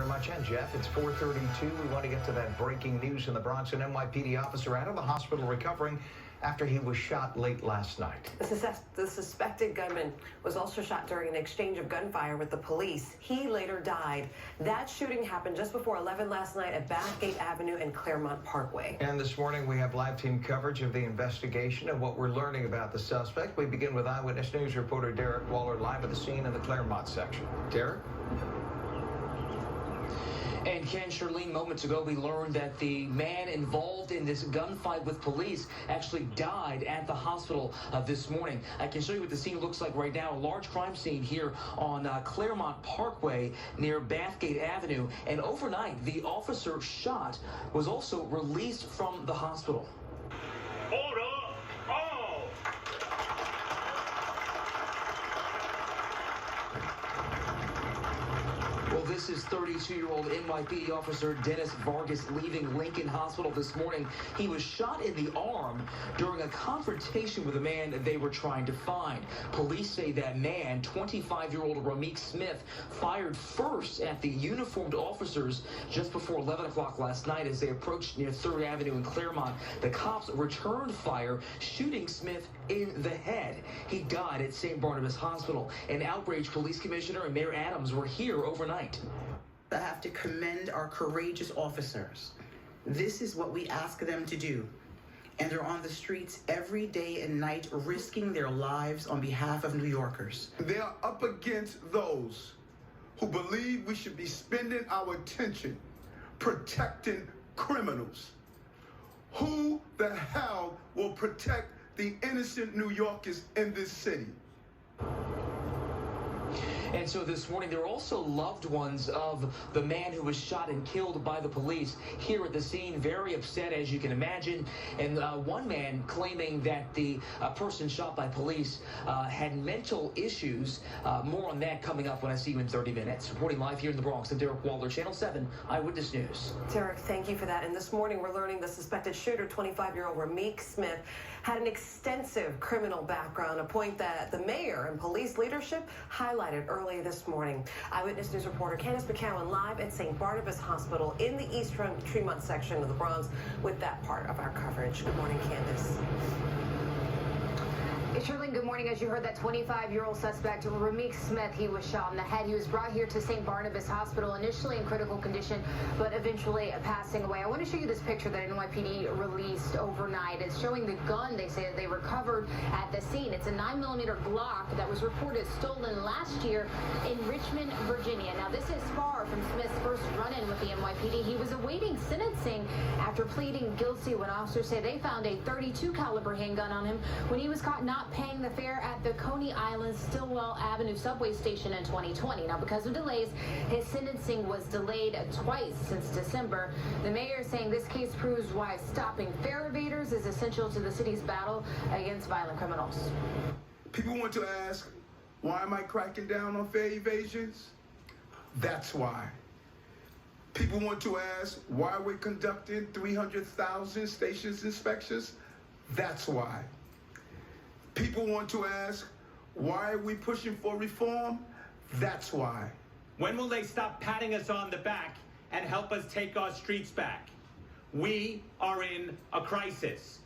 very much. And Jeff, it's 4:32. We want to get to that breaking news in the Bronx. An NYPD officer out of the hospital recovering after he was shot late last night. The suspected gunman was also shot during an exchange of gunfire with the police. He later died. That shooting happened just before 11 last night at Bathgate Avenue and Claremont Parkway. And this morning we have live team coverage of the investigation and what we're learning about the suspect. We begin with Eyewitness News reporter Derek Waller live at the scene in the Claremont section. Derek? And Ken, Charlene, moments ago, we learned that the man involved in this gunfight with police actually died at the hospital this morning. I can show you what the scene looks like right now. A large crime scene here on Claremont Parkway near Bathgate Avenue. And overnight, the officer shot was also released from the hospital. Hold up! Well, this is 32-year-old NYPD officer Dennis Vargas leaving Lincoln Hospital this morning. He was shot in the arm during a confrontation with a man they were trying to find. Police say that man, 25-year-old Ramik Smith, fired first at the uniformed officers just before 11 o'clock last night as they approached near 3rd Avenue in Claremont. The cops returned fire, shooting Smith in the head. He died at St. Barnabas Hospital. An outraged police commissioner and Mayor Adams were here overnight. I have to commend our courageous officers. This is what we ask them to do. And they're on the streets every day and night risking their lives on behalf of New Yorkers. They are up against those who believe we should be spending our attention protecting criminals. Who the hell will protect the innocent New Yorkers in this city? And so this morning, there are also loved ones of the man who was shot and killed by the police here at the scene, very upset, as you can imagine. And one man claiming that the person shot by police had mental issues. More on that coming up when I see you in 30 minutes. Reporting live here in the Bronx, I'm Derek Waller, Channel 7 Eyewitness News. Derek, thank you for that. And this morning, we're learning the suspected shooter, 25-year-old Ramik Smith, had an extensive criminal background, a point that the mayor and police leadership highlighted early this morning. Eyewitness News reporter Candace McCowan live at St. Barnabas Hospital in the East Tremont section of the Bronx with that part of our coverage. Good morning, Candace. Charlene, good morning. As you heard, that 25-year-old suspect, Ramik Smith, he was shot in the head. He was brought here to St. Barnabas Hospital, initially in critical condition, but eventually passing away. I want to show you this picture that NYPD released overnight. It's showing the gun they say that they recovered at the scene. It's a 9mm Glock that was reported stolen last year in Richmond, Virginia. Now, this is far from Smith's first run-in with the NYPD. He was awaiting sentencing after pleading guilty when officers say they found a .32 caliber handgun on him when he was caught not paying the fare at the Coney Island Stillwell Avenue subway station in 2020. Now, because of delays, his sentencing was delayed twice since December. The mayor is saying this case proves why stopping fare evaders is essential to the city's battle against violent criminals. People want to ask, why am I cracking down on fare evasions? That's why. People want to ask why we're conducting 300,000 stations inspections. That's why. People want to ask, why are we pushing for reform? That's why. When will they stop patting us on the back and help us take our streets back? We are in a crisis.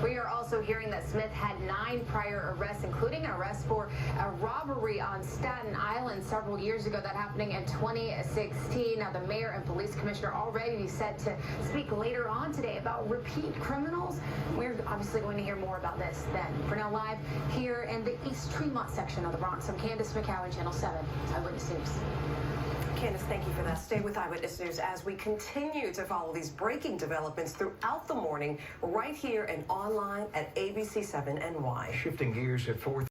We are also hearing that Smith had 9 prior arrests, including an arrest for a robbery on Staten Island several years ago, that happening in 2016. Now, the mayor and police commissioner already set to speak later on today about repeat criminals. We're obviously going to hear more about this then. For now, live here in the East Tremont section of the Bronx, I'm Candace McCowan, Channel 7 Eyewitness News. Candace, thank you for that. Stay with Eyewitness News as we continue to follow these breaking developments throughout the morning right here and online at ABC7 NY. Shifting gears at 4.